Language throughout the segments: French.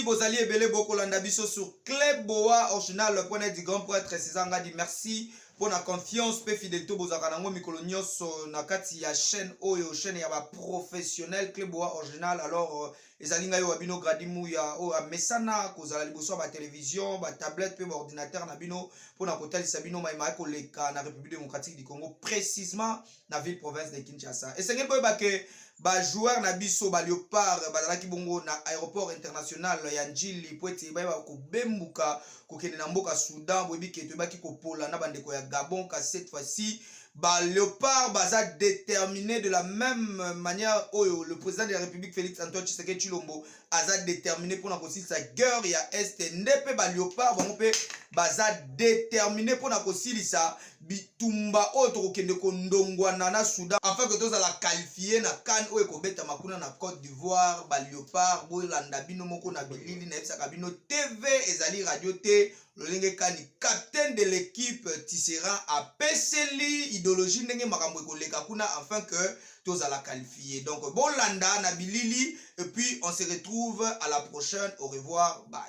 Bozali Ebele Bokolanda Biso sur Kleboa original le point du grand prêtre Césanga dit merci pour la confiance pe fidélité bozakanango mikolonios na kati ya chaîne oyo chaîne ya ba professionnel Kleboa original alors ezalinga yo abino gradimu ya o mesana kozala liboso ba télévision ba tablette pe ba ordinateur na bino pour na kotal sabino maima ko leka na République démocratique du Congo précisément na ville province de Kinshasa et c'est ngel ba ke ba joueur na biso ba Léopard bazalaki bongo na aéroport international ya Njili poeti ba ko bembuka ko kende na mboka Soudan boyebi ke to baki ko pola na bandeko ya Gabon ka cette fois-ci ba Léopard baza déterminé de la même manière oyo le président de la République Félix Antoine Tshisekedi Tshilombo aza déterminé pour na kosilisa guerre ya est ndepe ba Léopard bango pe baza déterminé pour na kosilisa bitumba oyo tokokende kondongwana na Soudan afin que tozala qualifié na CAN oyo kobeta makuna na Côte d'Ivoire ba Léopard bolanda bino moko na bilili na ebisaka bino TV ezali radio te lolenge kani capitaine de l'équipe Tisserand a peseli idéologie ndenge makambo ekoleka kuna afin que tozala qualifié donc bolanda na bilili et puis on se retrouve à la prochaine, au revoir, bye.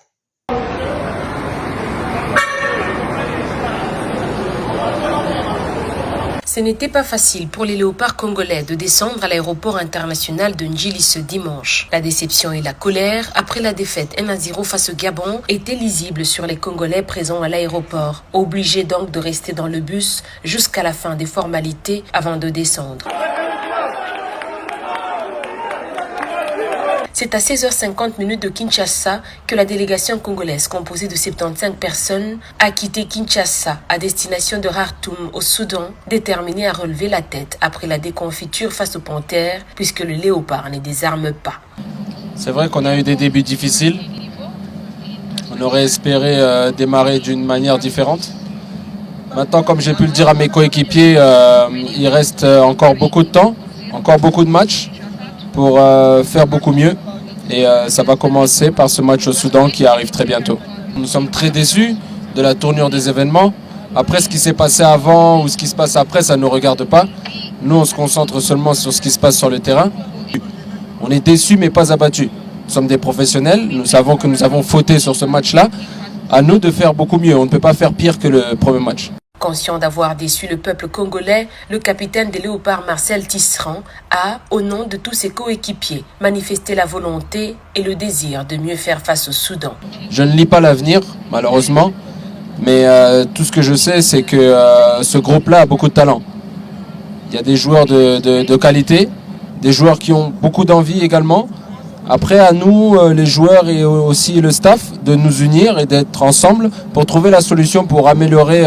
Ce n'était pas facile pour les léopards congolais de descendre à l'aéroport international de Njili ce dimanche. La déception et la colère après la défaite 1-0 face au Gabon étaient lisibles sur les Congolais présents à l'aéroport, obligés donc de rester dans le bus jusqu'à la fin des formalités avant de descendre. C'est à 16h50 de Kinshasa que la délégation congolaise composée de 75 personnes a quitté Kinshasa à destination de Khartoum au Soudan, déterminée à relever la tête après la déconfiture face aux panthères puisque le léopard ne désarme pas. C'est vrai qu'on a eu des débuts difficiles. On aurait espéré démarrer d'une manière différente. Maintenant, comme j'ai pu le dire à mes coéquipiers, il reste encore beaucoup de temps, encore beaucoup de matchs pour faire beaucoup mieux. Et ça va commencer par ce match au Soudan qui arrive très bientôt. Nous sommes très déçus de la tournure des événements. Après, ce qui s'est passé avant ou ce qui se passe après, ça ne nous regarde pas. Nous, on se concentre seulement sur ce qui se passe sur le terrain. On est déçus mais pas abattus. Nous sommes des professionnels, nous savons que nous avons fauté sur ce match-là. À nous de faire beaucoup mieux, on ne peut pas faire pire que le premier match. Conscient d'avoir déçu le peuple congolais, le capitaine des Léopards Marcel Tisserand a, au nom de tous ses coéquipiers, manifesté la volonté et le désir de mieux faire face au Soudan. Je ne lis pas l'avenir, malheureusement, mais tout ce que je sais, c'est que ce groupe-là a beaucoup de talent. Il y a des joueurs de qualité, des joueurs qui ont beaucoup d'envie également. Après, à nous, les joueurs et aussi le staff, de nous unir et d'être ensemble pour trouver la solution pour améliorer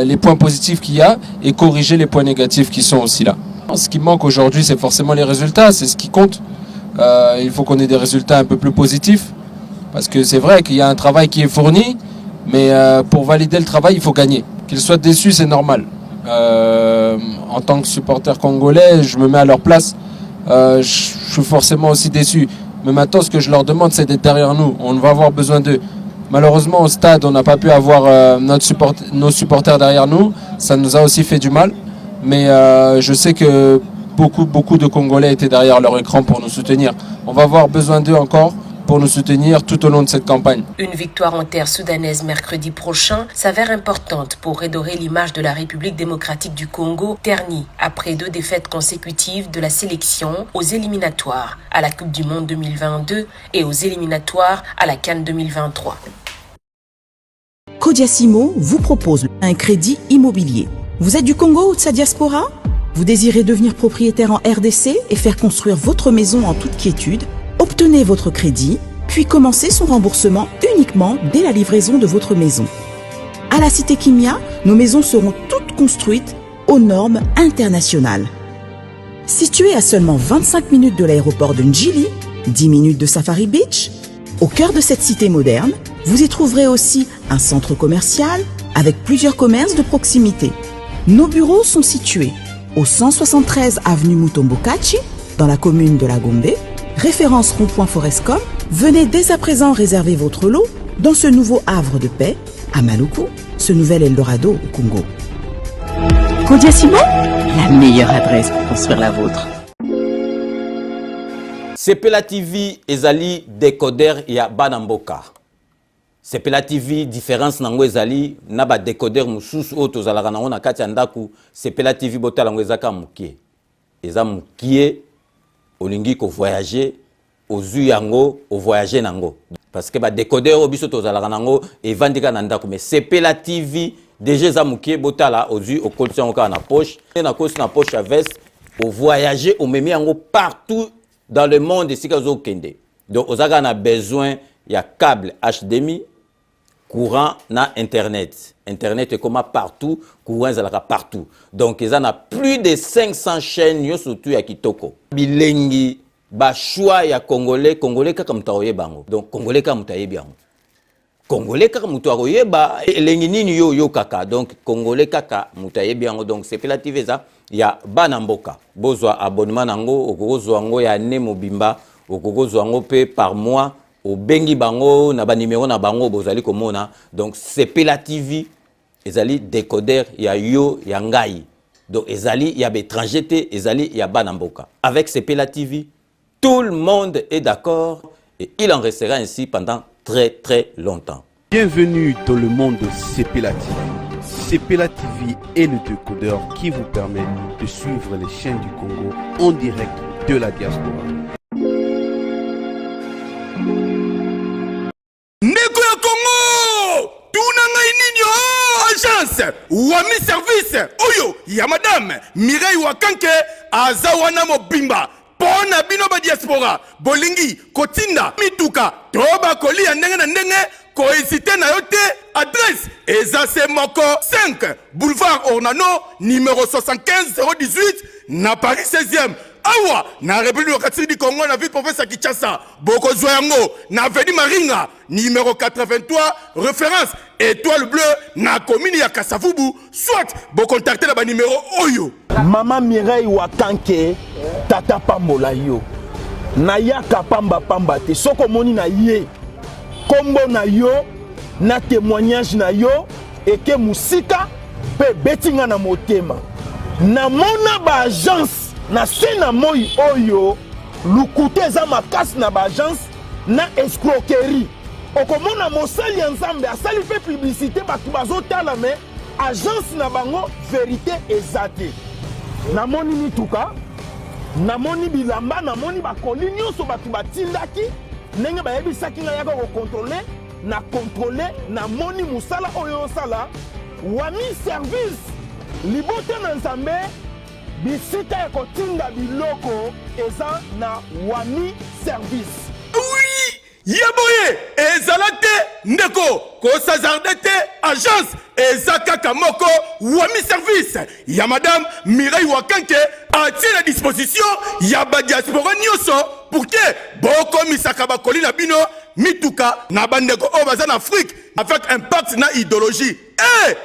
les points positifs qu'il y a et corriger les points négatifs qui sont aussi là. Ce qui manque aujourd'hui, c'est forcément les résultats, c'est ce qui compte. Il faut qu'on ait des résultats un peu plus positifs parce que c'est vrai qu'il y a un travail qui est fourni, mais pour valider le travail, il faut gagner. Qu'ils soient déçus, c'est normal. En tant que supporter congolais, je me mets à leur place. Je suis forcément aussi déçu. Mais maintenant, ce que je leur demande, c'est d'être derrière nous. On va avoir besoin d'eux. Malheureusement, au stade, on n'a pas pu avoir nos supporters derrière nous. Ça nous a aussi fait du mal. Mais je sais que beaucoup de Congolais étaient derrière leur écran pour nous soutenir. On va avoir besoin d'eux encore pour nous soutenir tout au long de cette campagne. Une victoire en terre soudanaise mercredi prochain s'avère importante pour redorer l'image de la République démocratique du Congo, ternie après 2 défaites consécutives de la sélection aux éliminatoires à la Coupe du Monde 2022 et aux éliminatoires à la CAN 2023. Codiasimo vous propose un crédit immobilier. Vous êtes du Congo ou de sa diaspora? Vous désirez devenir propriétaire en RDC et faire construire votre maison en toute quiétude? Obtenez votre crédit, puis commencez son remboursement uniquement dès la livraison de votre maison. À la Cité Kimia, nos maisons seront toutes construites aux normes internationales. Située à seulement 25 minutes de l'aéroport de Njili, 10 minutes de Safari Beach, au cœur de cette cité moderne, vous y trouverez aussi un centre commercial avec plusieurs commerces de proximité. Nos bureaux sont situés au 173 avenue Mutombokachi, dans la commune de La Gombe, référence rond-point Forescom. Venez dès à présent réserver votre lot dans ce nouveau havre de paix à Maluku, ce nouvel Eldorado au Congo. Codiasimo, la meilleure adresse pour construire la vôtre. Sepela TV ezali décodeur ya Banamboka. Sepela TV différence nango ezali na ba décodeur mususu o tozalaka nango na kati ya ndaku. Sepela TV botala ngo ezaka mukie. Eza mukie olingi ko voyager ozu yango o voyager nango. Parce que ba décodeur obiso tozalaka nango evandika na ndaku mais Sepela TV déjà eza mukie botala ozu o kolisi yango ka na poche na kosi na poche à veste au voyager au memi yango partout dans le monde ici kazo kende. Donc ozaka na besoin ya câble HDMI courant na internet. Internet est comme partout, courant zalaka partout. Donc ils en a plus de 500 chaînes yo surtout ya kitoko. Bilengi ba choix ya congolais kaka mutaoye bango. Donc congolais kaka mutaye bango. Congolais kaka mutaoye ba elengi nini yo kaka. Donc congolais kaka mutaye bango. Donc c'est Sepela TV ça ya Banamboka. Bozwa abonnement nango okozwa ngo ya ne mobimba okozwa ngo pe par mois. Au bengi bango na ba numéro na bango bozali komona. Donc Sepela TV ezali décodeur ya yo ya ngai. Donc ezali ya étranger te ezali ya Banamboka. Avec Sepela TV tout le monde est d'accord et il en restera ainsi pendant très très longtemps. Bienvenue dans le monde de Sepela TV. Sepela TV est le décodeur qui vous permet de suivre les chaînes du Congo en direct de la diaspora. Ndeko ya Congo, tunanga ininyo agence Wami service oyo ya madame Mireille Wakanke azawana mobimba pona bino ba diaspora bolingi kotinda mituka toba kolia ndenge na ndenge kohésité na yote adresse ezase moko 5 boulevard Ornano numéro 75 018 na Paris 16e. Awa na République démocratique du Congo na ville province à Kinshasa boko zoyango na avenue Maringa numéro 83 référence étoile bleue na commune ya Kasavubu soit bo contacter na ba numéro oyo. Maman Mireille Wakanke tata pambola yo na yaka pamba te soko moni na ye kombo na yo na témoignage na yo eke musika pe betinga na motema na mona ba agence na sena moi oyo lukute eza makasi na ba agence na escroquerie okomona mosali ya nzambe asali pe publicité bato bazotala me agence na bango vérité eza te namoni mituka namoni bilamba namoni bakoli nyonso bato batindaki ndenge bayebisaki ngai yaka kokontrole na kontrole namoni mosala oyo osala Wami service libota na nzambe bisika ya kotinda biloko eza na Wami service. Oui, yaboye ezalate ndeko ko sazardete agence ezakaka moko Wami service ya madame Mireille Wakanke atie la disposition ya ba diaspora nyonso pour que boko misaka bakoli na bino mituka na bandeko o baza na Afrique avec impact na idéologie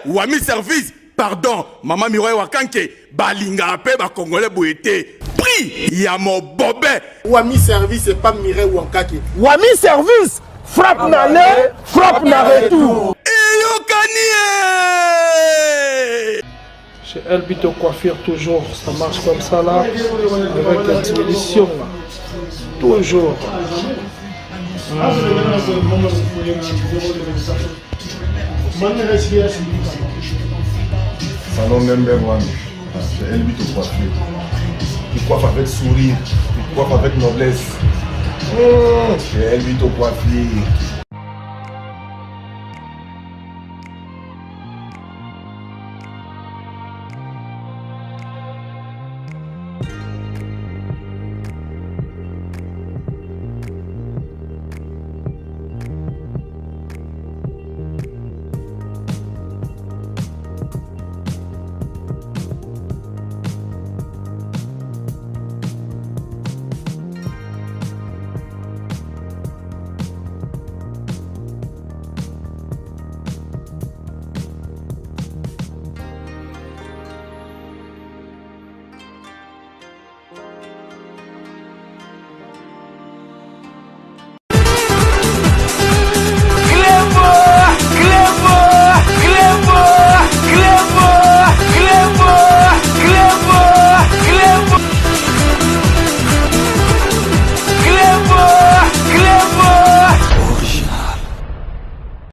Wami service. Pardon, maman Mireille Wakanke, balinga pe ba congolais boete. Prix ya mo bobé. Wami service et pas Mireille Wakanke. Wami service, frappe na le, frappe na retour. Eyo kanie. Chez Elbito Coiffure toujours, ça marche comme ça là, avec la expédition là. Toujours. Salon number 1, chez Elbito Coiffure. Il coiffe avec sourire, il coiffe avec noblesse. Chez Elbito Coiffure.